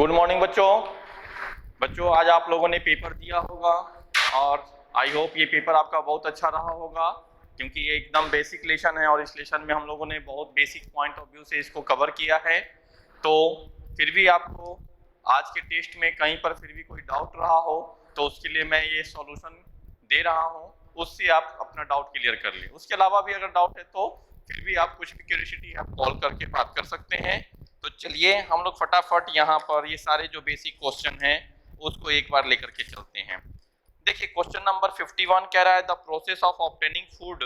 Good morning बच्चों आज आप लोगों ने पेपर दिया होगा और आई होप ये पेपर आपका बहुत अच्छा रहा होगा, क्योंकि ये एकदम बेसिक लेसन है और इस लेसन में हम लोगों ने बहुत बेसिक पॉइंट ऑफ व्यू से इसको कवर किया है। तो फिर भी आपको आज के टेस्ट में कहीं पर फिर भी कोई डाउट रहा हो तो उसके लिए मैं ये सॉल्यूशन दे रहा हूँ, उससे आप अपना डाउट क्लियर कर लें। उसके अलावा भी अगर डाउट है तो फिर भी आप कुछ भी क्यूरियोसिटी आप कॉल करके बात कर सकते हैं। तो चलिए हम लोग फटाफट यहाँ पर ये सारे जो बेसिक क्वेश्चन हैं उसको एक बार लेकर के चलते हैं। देखिए क्वेश्चन नंबर 51 कह रहा है the process of obtaining food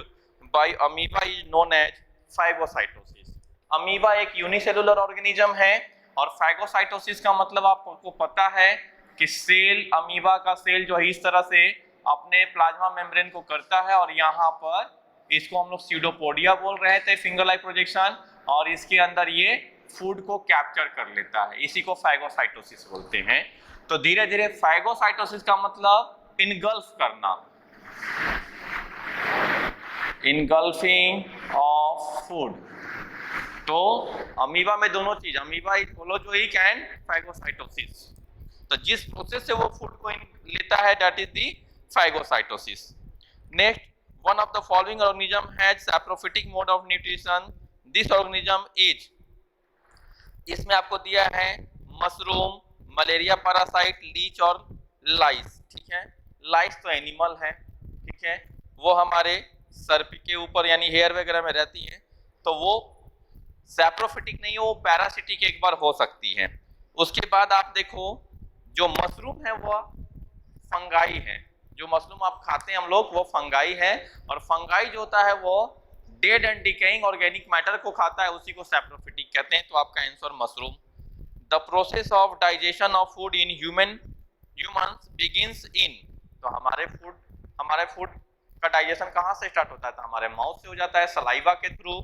by amoeba is known as phagocytosis. Amoeba एक यूनिसेलुलर ऑर्गेनिज्म है और फाइगोसाइटोसिस का मतलब आपको पता है कि सेल, अमीबा का सेल जो है इस तरह से अपने प्लाज्मा मेम्ब्रेन को करता है और यहाँ पर इसको हम लोग स्यूडोपोडिया बोल रहे थे, फिंगर लाइक प्रोजेक्शन, और इसके अंदर ये फूड को कैप्चर कर लेता है, इसी को फाइगोसाइटोसिस बोलते हैं। तो धीरे धीरे फाइगोसाइटोसिस का मतलब इनगल्फ करना, इनगल्फिंग ऑफ फूड। तो अमीबा में दोनों चीज, amoeba is holozoic and phagocytosis. तो जिस प्रोसेस से वो फूड को लेता है that is the phagocytosis. Next, one of the following organism has saprophytic mode of nutrition, this organism is. इसमें आपको दिया है मशरूम, मलेरिया पैरासाइट, लीच और लाइस। ठीक है, लाइस तो एनिमल है, ठीक है, वो हमारे सर के ऊपर यानी हेयर वगैरह में रहती है, तो वो सैप्रोफिटिक नहीं है, वो पैरासिटिक एक बार हो सकती है। उसके बाद आप देखो जो मशरूम है वो फंगाई है, जो मशरूम आप खाते हैं हम लोग वो फंगाई है, और फंगाई जो होता है वो dead and decaying organic matter को खाता है, उसी को सैप्रोफिटिक कहते हैं। तो आपका answer mushroom. The process of digestion of food in humans begins in. तो हमारे फूड का डाइजेशन कहाँ से स्टार्ट होता है? तो हमारे माउथ से हो जाता है, सलाइवा के थ्रू।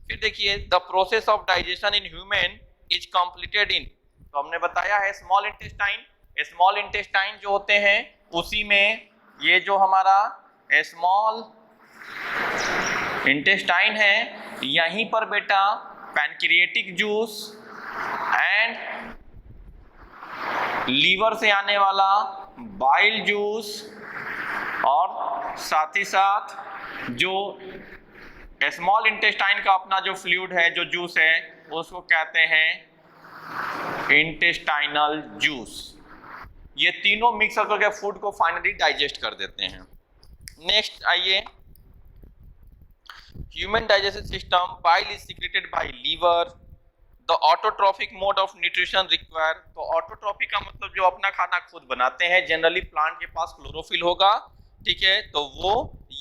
फिर देखिए the process of digestion in human is completed in. तो हमने बताया है स्मॉल इंटेस्टाइन, स्मॉल इंटेस्टाइन जो होते हैं उसी में ये जो हमारा स्मॉल इंटेस्टाइन है, यहीं पर बेटा पैनक्रिएटिक जूस एंड लीवर से आने वाला बाइल जूस और साथ ही साथ जो स्मॉल इंटेस्टाइन का अपना जो फ्लूइड है, जो जूस है, उसको कहते हैं इंटेस्टाइनल जूस। ये तीनों मिक्स करके फूड को फाइनली डाइजेस्ट कर देते हैं। नेक्स्ट आइए, human digestive system, bile is secreted by liver, the autotrophic mode of nutrition require. तो ऑटोट्रॉफिक का मतलब जो अपना खाना खुद बनाते हैं, जनरली प्लांट के पास क्लोरोफिल होगा, ठीक है, तो वो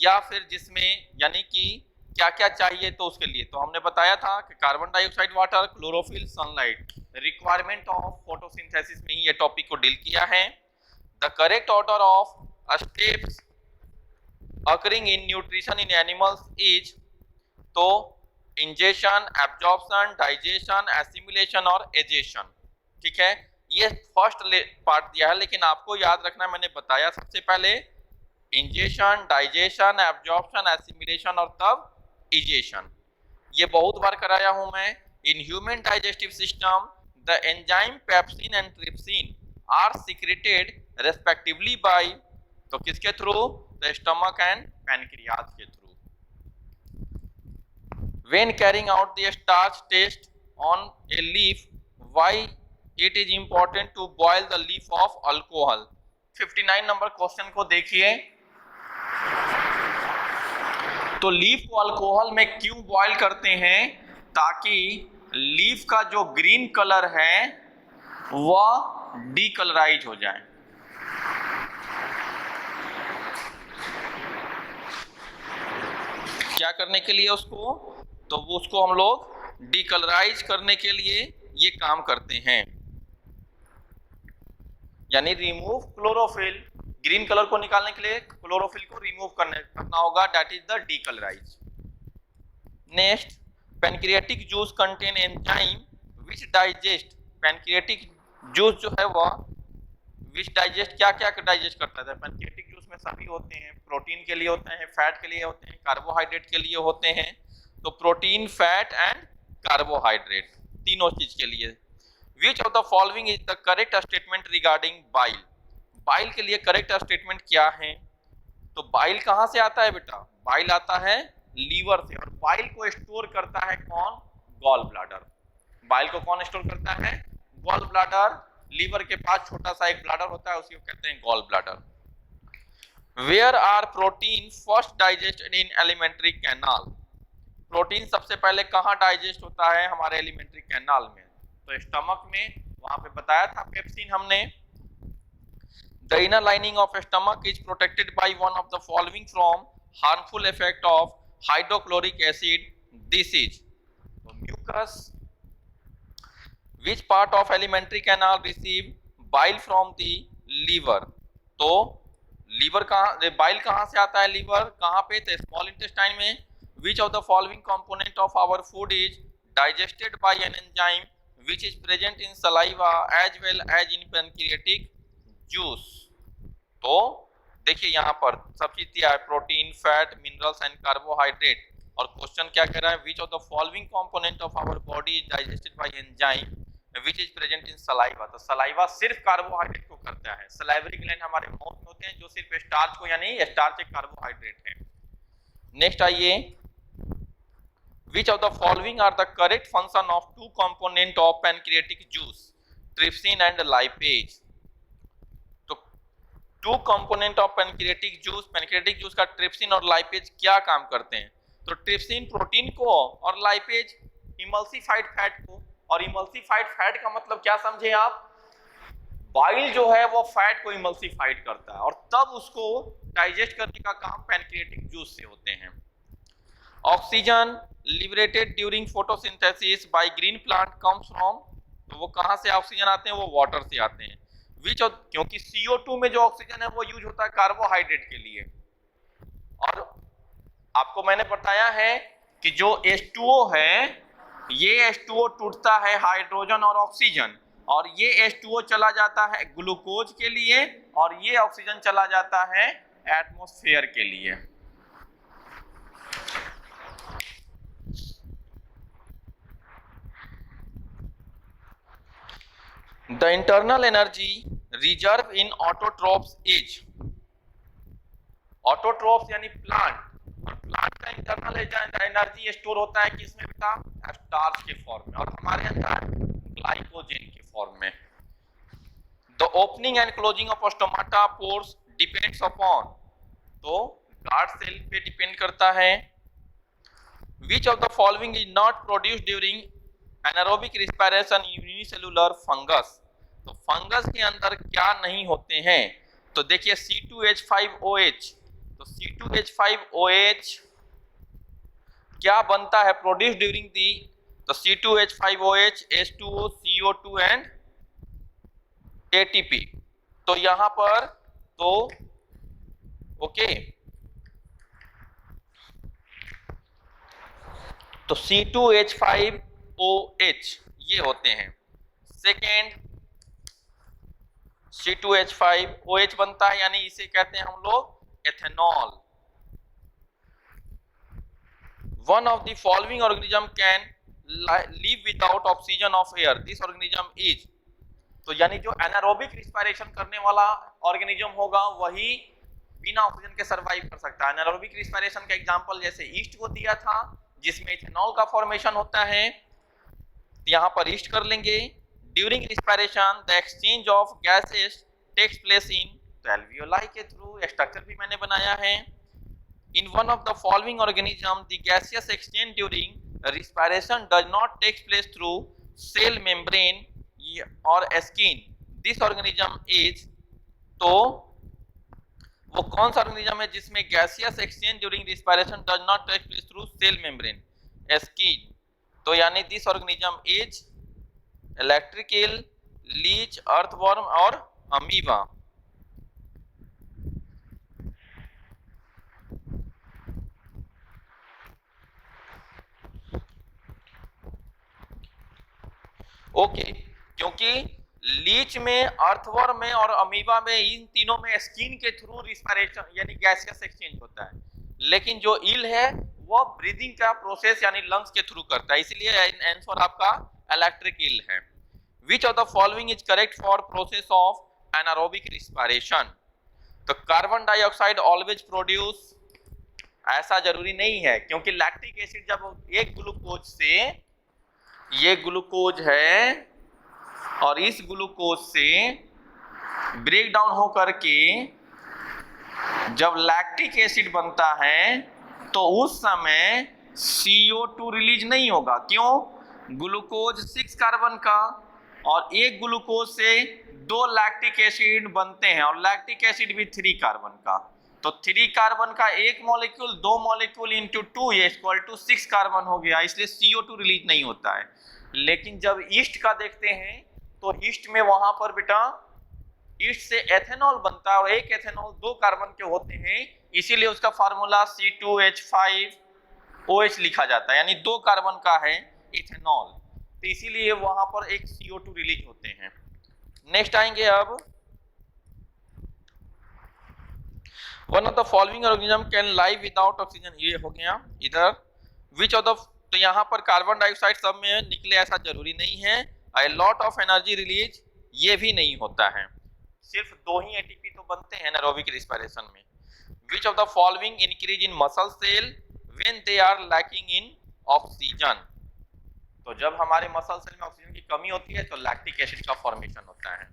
या फिर जिसमें यानी कि क्या क्या चाहिए तो उसके लिए तो हमने बताया था कि carbon dioxide, water, chlorophyll, sunlight, requirement of photosynthesis में ही ये टॉपिक को डील किया है। The correct order of steps occurring in nutrition in animals is, तो इंजेशन, एब्जॉर्प्शन, डाइजेशन, एसिमिलेशन और एजेशन। ठीक है, ये फर्स्ट पार्ट दिया है, लेकिन आपको याद रखना, मैंने बताया सबसे पहले इंजेशन, डाइजेशन, एब्जॉर्प्शन, एसिमिलेशन और तब इजेशन। ये बहुत बार कराया हूं मैं। In human digestive system the enzyme pepsin and trypsin are secreted respectively by, तो किसके through? The stomach and pancreas के through. When carrying out the starch test on a leaf, why it is important to boil the leaf of alcohol? 59 number question को देखिए। तो leaf को alcohol में क्यों boil करते हैं? ताकि लीफ का जो ग्रीन कलर है वह डीकलराइज हो जाए। क्या करने के लिए उसको? तो वो उसको हम लोग डीकलराइज करने के लिए ये काम करते हैं, यानी रिमूव क्लोरोफिल। ग्रीन कलर को निकालने के लिए क्लोरोफिल को रिमूव करना होगा, that is the decolourise. Next, pancreatic juice contain enzyme which digest. Pancreatic juice जो है वह विच डाइजेस्ट, क्या क्या डाइजेस्ट करता है? पैनक्रियाटिक जूस में सभी होते हैं, प्रोटीन के लिए होते हैं, फैट के लिए होते हैं, कार्बोहाइड्रेट के लिए होते हैं। तो प्रोटीन, फैट एंड कार्बोहाइड्रेट, तीनों चीज के लिए। विच of the following is the correct statement regarding bile? Bile के लिए करेक्ट स्टेटमेंट क्या है? तो बाइल कहां से आता है बेटा? बाइल आता है लीवर से, और बाइल को स्टोर करता है कौन? Gall bladder. बाइल को कौन स्टोर करता है? Gall bladder. लीवर के पास छोटा सा एक ब्लैडर होता है, उसी को कहते हैं gall bladder. Where are protein first digested in alimentary canal? Protein सबसे पहले कहां डाइजेस्ट होता है? हमारे एलिमेंट्री कैनाल में। तो स्टमक में, वहां पे बताया था पेप्सिन हमने। The inner lining of stomach is protected by one of the following from harmful effect of hydrochloric acid. This is mucus. Which part of alimentary canal receive bile from the liver? तो liver कहाँ, bile कहाँ से आता है? Liver. कहाँ पे? तो small intestine में। Which of the following component of our food is digested by an enzyme which is present in saliva as well as in pancreatic juice? तो देखिए यहाँ पर सब चीज दिया है, protein, fat, minerals and carbohydrate. और क्वेश्चन क्या कह रहा है? Which of the following component of our body is digested by enzyme which is present in saliva? तो सलाइवा सिर्फ कार्बोहाइड्रेट को करता है। सलाइवरी ग्लैंड हमारे माउथ में होते हैं जो सिर्फ स्टार्च को, यानी स्टार्च एक कार्बोहाइड्रेट है। नेक्स्ट आइए, which of the following are the correct function of two component of pancreatic juice, trypsin and lipase? Two component of pancreatic juice का ट्रिप्सिन और लाइपेज क्या काम करते हैं? तो ट्रिप्सिन प्रोटीन को और लाइपेज इमल्सिफाइड फैट को। और इमल्सिफाइड फैट का मतलब क्या समझे आप? बाइल जो है वो फैट को इमल्सिफाइड करता है और तब उसको डाइजेस्ट करने का काम पैनक्रियाटिक जूस से होते हैं। Oxygen liberated during photosynthesis by green plant comes from? तो वो कहां से ऑक्सीजन आते हैं? वो वाटर से आते हैं। क्योंकि CO2 में जो ऑक्सीजन है वो यूज होता है कार्बोहाइड्रेट के लिए। और आपको मैंने बताया है कि जो H2O है, ये H2O टूटता है हाइड्रोजन और ऑक्सीजन, और ये H2O चला जाता है ग्लूकोज के लिए, और ये ऑक्सीजन चला जाता है एटमॉस्फेयर के लिए। The internal energy reserve in autotrophs is? Autotrophs यानी प्लांट, और प्लांट का इंटरनल एनर्जी स्टोर होता है किसमें बेटा? स्टार्च के फॉर्म में, और हमारे अंदर ग्लाइकोजन के फॉर्म में। The opening and closing of stomata pores depends upon? तो गार्ड सेल पे डिपेंड करता है। Which of the following is not produced during anaerobic respiration unicellular fungus? तो फंगस के अंदर क्या नहीं होते हैं? तो देखिए C2H5OH। तो C2H5OH क्या बनता है? प्रोड्यूस ड्यूरिंग दी, तो C2H5OH, H2O, CO2 and ATP। तो यहां पर तो ओके, तो C2H5OH ये होते हैं। सेकेंड C2H5OH बनता है, यानी इसे कहते हैं हम लोग ethanol. One of the following organism can live without oxygen of air, this organism is? तो यानी जो एनारोबिक रिस्पिरेशन करने वाला ऑर्गेनिज्म होगा वही बिना ऑक्सीजन के सर्वाइव कर सकता है। एनारोबिक रिस्पिरेशन का एग्जांपल जैसे ईस्ट को दिया था, जिसमें इथेनॉल का फॉर्मेशन होता है, यहां पर ईस्ट कर लेंगे। During respiration the exchange of gases takes place in, तो एल्वियोलाई के थ्रू, स्ट्रक्चर भी मैंने बनाया है। In one of the following organism the gaseous exchange during respiration does not takes place through cell membrane और skin, this organism is? तो वो कौन सा ऑर्गेनिज्म है जिसमें gaseous exchange during respiration does not take place through cell membrane, skin? तो यानी this organism is electrical, Leach, earthworm और अमीबा। ओके, क्योंकि लीच में, अर्थवर्म में और अमीबा में, इन तीनों में स्किन के थ्रू रिस्पिरेशन यानी गैसियस एक्सचेंज होता है, लेकिन जो ईल है वो ब्रीदिंग का प्रोसेस यानी लंग्स के थ्रू करता है, इसलिए आंसर आपका इलेक्ट्रिक ईल है। Which of the following is correct for process of anaerobic respiration? तो कार्बन डाइऑक्साइड ऑलवेज प्रोड्यूस, ऐसा जरूरी नहीं है, क्योंकि लैक्टिक एसिड जब एक ग्लूकोज से, ये ग्लूकोज है और इस ग्लूकोज से ब्रेक डाउन होकर के जब लैक्टिक एसिड बनता है तो उस समय CO2 रिलीज नहीं होगा। क्यों? ग्लूकोज 6 कार्बन का और एक ग्लूकोज से 2 लैक्टिक एसिड बनते हैं और लैक्टिक एसिड भी 3 कार्बन का, तो 3 कार्बन का एक molecule 2 molecule into 2 equal to 6 carbon हो गया, इसलिए CO2 रिलीज नहीं होता है। लेकिन जब ईस्ट का देखते हैं तो ईस्ट में वहां पर बेटा ईस्ट से एथेनॉल बनता है और एक एथेनॉल 2 कार्बन के होते हैं, इसीलिए उसका फार्मूला C2H5OH लिखा जाता है, यानी 2 कार्बन का है इथेनॉल, तो इसीलिए वहां पर एक CO2 रिलीज होते हैं। नेक्स्ट आएंगे अब, one of the following organism can live without oxygen, ये हो गया इधर। विच ऑफ द, तो यहाँ पर कार्बन डाइऑक्साइड सब में निकले ऐसा जरूरी नहीं है। A lot of energy release, ये भी नहीं होता है, सिर्फ 2 ही एटीपी तो बनते हैं एनारोबिक रिस्पायरेशन में। Which of the following increase in muscle cell when they are lacking in oxygen? तो जब हमारे मसल सेल में ऑक्सीजन की कमी होती है तो लैक्टिक एसिड का फॉर्मेशन होता है।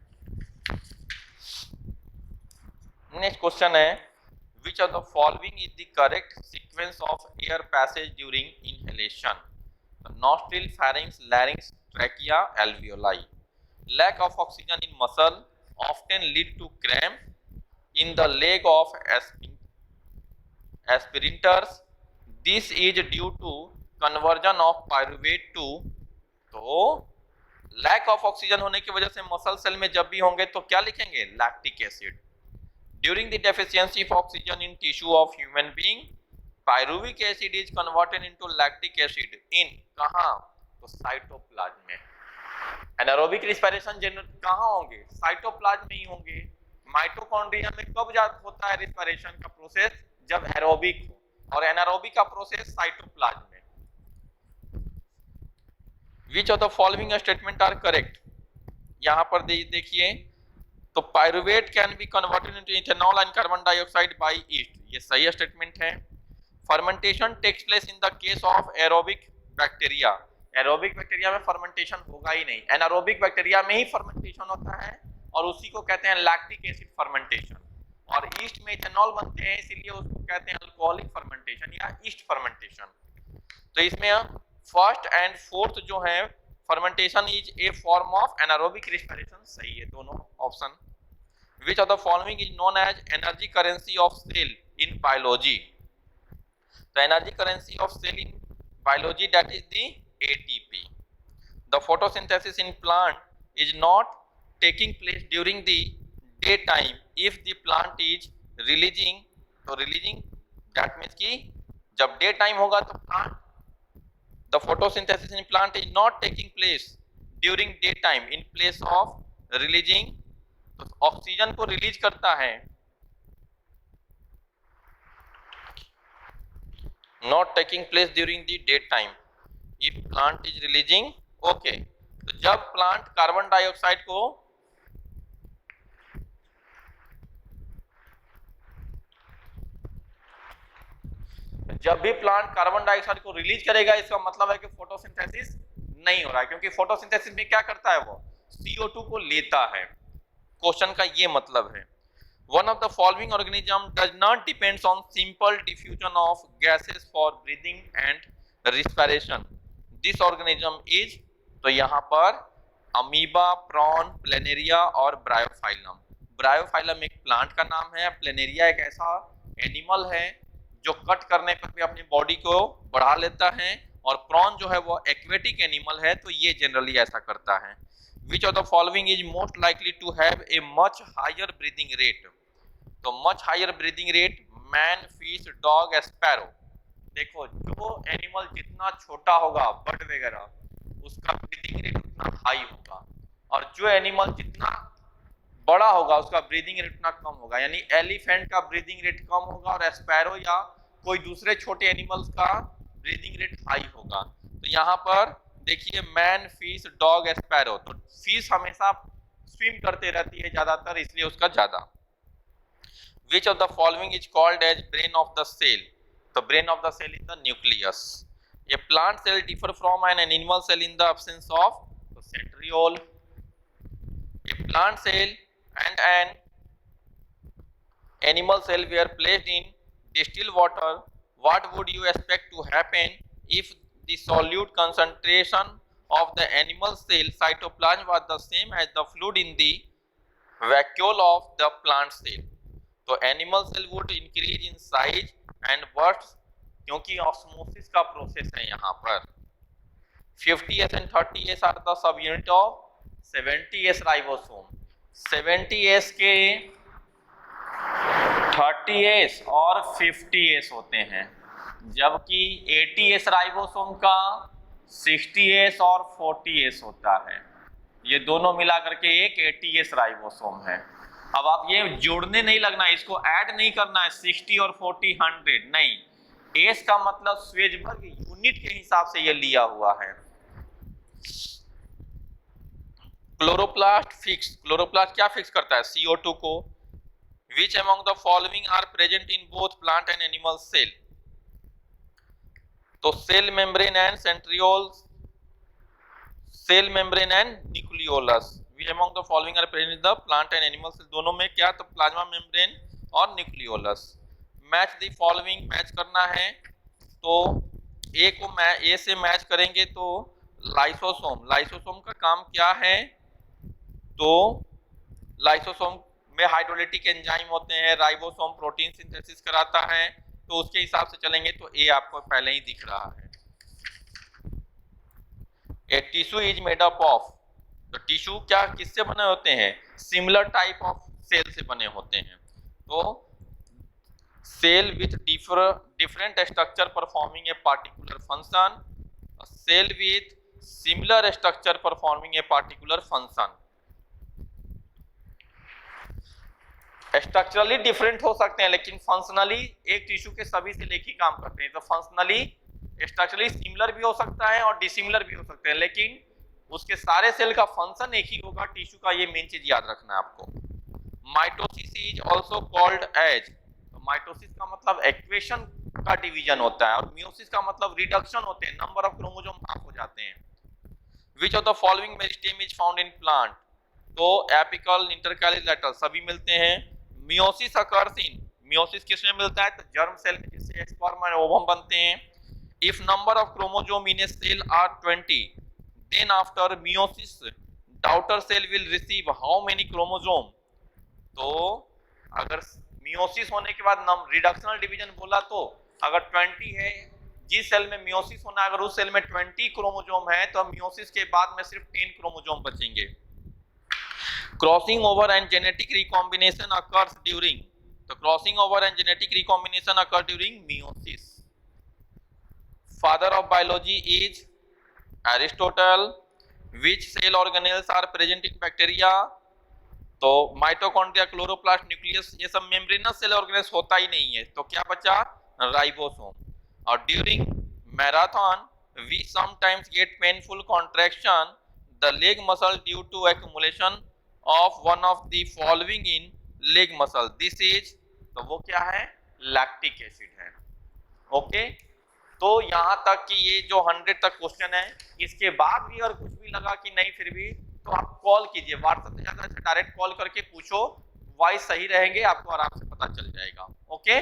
नेक्स्ट क्वेश्चन है, which of the following is the correct sequence of air passage during inhalation? Nostril, pharynx, larynx, trachea, alveoli. Lack of oxygen in muscle often lead to cramp in the leg of aspirants. This is due to conversion of pyruvate to, तो lack of oxygen होने की वजह से muscle cell में जब भी होंगे तो क्या लिखेंगे? Lactic acid. During the deficiency of oxygen in tissue of human being, pyruvic acid is converted into lactic acid in, कहां? तो साइटोप्लाज्म में। एनारोबिक रिस्पायरेशन कहां होंगे? साइटोप्लाज्म में ही होंगे। माइटोकॉन्ड्रिया में कब होता है रिस्पायरेशन का प्रोसेस? जब एरोबिक हो, और एनारोबिक का प्रोसेस साइटोप्लाज्म में। Which of the following statement are correct? यहां पर देखिए, तो pyruvate can be converted into ethanol and carbon dioxide by yeast, ये सही स्टेटमेंट है। Fermentation takes place in the case of aerobic bacteria, aerobic bacteria में fermentation होगा ही नहीं, एनारोबिक बैक्टीरिया में ही फर्मेंटेशन होता है और उसी को कहते हैं लैक्टिक एसिड फर्मेंटेशन। और ईस्ट में इथेनॉल बनते हैं, इसीलिए उसको कहते हैं अल्कोहलिक फर्मेंटेशन या ईस्ट फर्मेंटेशन। तो इसमें फर्स्ट एंड फोर्थ जो है fermentation is a form of anaerobic respiration, सही है दोनों option. Which of the following is known as energy currency of cell in biology? तो energy currency of cell in biology that is the ATP. The photosynthesis in plant is not taking place during the daytime if the plant is releasing, तो releasing that means कि जब day time होगा तो plant, the photosynthesis in plant is not taking place during daytime in place of releasing, तो oxygen को release करता है, not taking place during the daytime if plant is releasing, okay, तो जब प्लांट कार्बन डाइऑक्साइड को जब भी plant carbon dioxide को रिलीज करेगा इसका मतलब है कि फोटोसिंथेसिस नहीं हो रहा है, क्योंकि फोटोसिंथेसिस में क्या करता है वो CO2 को लेता है। क्वेश्चन का ये मतलब है, one of the following organism does not depends on simple diffusion of gases for breathing and respiration, this organism is, तो यहाँ पर अमीबा, प्रॉन, प्लेनेरिया और ब्रायोफाइलम। ब्रायोफाइलम एक प्लांट का नाम है, प्लेनेरिया एक ऐसा एनिमल है जो कट करने पर भी अपनी बॉडी को बढ़ा लेता है, और प्रॉन जो है वो एक्वेटिक एनिमल है, तो ये जनरली ऐसा करता है। Which of the following is most likely to have a much higher breathing rate? तो much higher breathing rate, man, fish, dog, sparrow. देखो जो एनिमल जितना छोटा होगा बर्ड वगैरह, उसका ब्रीदिंग रेट उतना हाई होगा, और जो एनिमल जितना बड़ा होगा उसका ब्रीदिंग रेट उतना कम होगा। यानी एलिफेंट का ब्रीदिंग रेट कम होगा और स्पैरो या कोई दूसरे छोटे एनिमल्स का ब्रीदिंग रेट हाई होगा। तो यहाँ पर देखिए मैन, फिश, डॉग, स्पैरो, तो फिश हमेशा स्विम करते रहती है ज्यादातर, इसलिए उसका ज्यादा। Which of the following is called as brain of the cell? The brain of the cell is the nucleus. A plant cell differ from an animal cell in the absence of the centriole. A plant cell and an animal cell were placed in distilled water. What would you expect to happen if the solute concentration of the animal cell cytoplasm was the same as the fluid in the vacuole of the plant cell? तो animal cell would increase in size and burst, क्योंकि osmosis का process है यहाँ पर। 50S and 30S are the sub unit of 70S ribosome. 70S के 30S और 50S होते हैं, जबकि 80S राइबोसोम का 60S और 40S होता है। ये दोनों मिलाकर के एक 80S राइबोसोम है। अब आप ये जोड़ने नहीं लगना, इसको ऐड नहीं करना है 60 और 40 100 नहीं, एस का मतलब स्वेजबर्ग यूनिट के हिसाब से ये लिया हुआ है। क्लोरोप्लास्ट फिक्स, क्लोरोप्लास्ट क्या फिक्स करता है? CO2 को। Which among the following are present in both plant and animal cell? तो cell membrane and centrioles, cell membrane and nucleolus. Among the following are present in the plant and animal cells, दोनों में क्या? तो plasma membrane और nucleolus. Match the following, match करना है तो ए को ए से मैच करेंगे तो लाइसोसोम, लाइसोसोम का काम क्या है? तो लाइसोसोम में हाइड्रोलिटिक एंजाइम होते हैं, राइबोसोम प्रोटीन सिंथेसिस कराता है, तो उसके हिसाब से चलेंगे तो ए आपको पहले ही दिख रहा है। A tissue is made up of, तो टिश्यू क्या किससे बने होते हैं? सिमिलर टाइप ऑफ सेल से बने होते हैं। तो cell with different structure performing a particular function, cell with similar structure performing a particular function. Structurally different हो सकते हैं, लेकिन फंक्शनली एक टिश्यू के सभी सेल एक ही काम करते हैं। तो फंक्शनली स्ट्रक्चरली सिमिलर भी हो सकता है और डिसिमिलर भी हो सकते हैं, लेकिन उसके सारे सेल का फंक्शन एक ही होगा टिश्यू का। ये मेन चीज याद रखना है आपको। Mitosis is also called as, तो माइटोसिस का मतलब एक्वेशन का डिवीजन होता है, और मियोसिस का मतलब रिडक्शन होते हैं, नंबर ऑफ क्रोमोसोम हाफ हो जाते हैं। विच of the following meristem is found in plant? तो एपिकल, इंटरकैलिस, लेटरल सभी मिलते हैं। मियोसिस अकर्स इन, मियोसिस किसमें मिलता है? तो जर्म सेल में, जिससे स्पर्म और ओवम बनते हैं। If number of chromosome in a cell are 20, then after meiosis daughter cell will receive how many chromosome? तो अगर मियोसिस होने के बाद रिडक्शनल डिवीजन बोला, तो अगर 20 है, जिस सेल में मियोसिस होना, अगर उस सेल में 20 क्रोमोसोम है, तो मियोसिस के बाद में सिर्फ 10 क्रोमोसोम बचेंगे। Crossing over and genetic recombination occurs during, तो crossing over and genetic recombination occur during meiosis. Father of biology is Aristotle. Which cell organelles are present in bacteria? तो माइटोकॉन्ड्रिया, क्लोरोप्लास्ट, न्यूक्लियस, ये सब membranes cell organelles होता ही नहीं है, तो क्या बचा? राइबोसोम। और during marathon we sometimes get painful contraction the leg muscle due to accumulation of one of the following in leg muscle, this is, तो वो क्या है? लैक्टिक एसिड है। ओके, तो यहाँ तक कि ये जो 100 तक क्वेश्चन है, इसके बाद भी अगर कुछ भी लगा कि नहीं फिर भी, तो आप कॉल कीजिए, व्हाट्सएप पे जाकर डायरेक्ट कॉल करके पूछो, वॉइस सही रहेंगे, आपको आराम से पता चल जाएगा। ओके।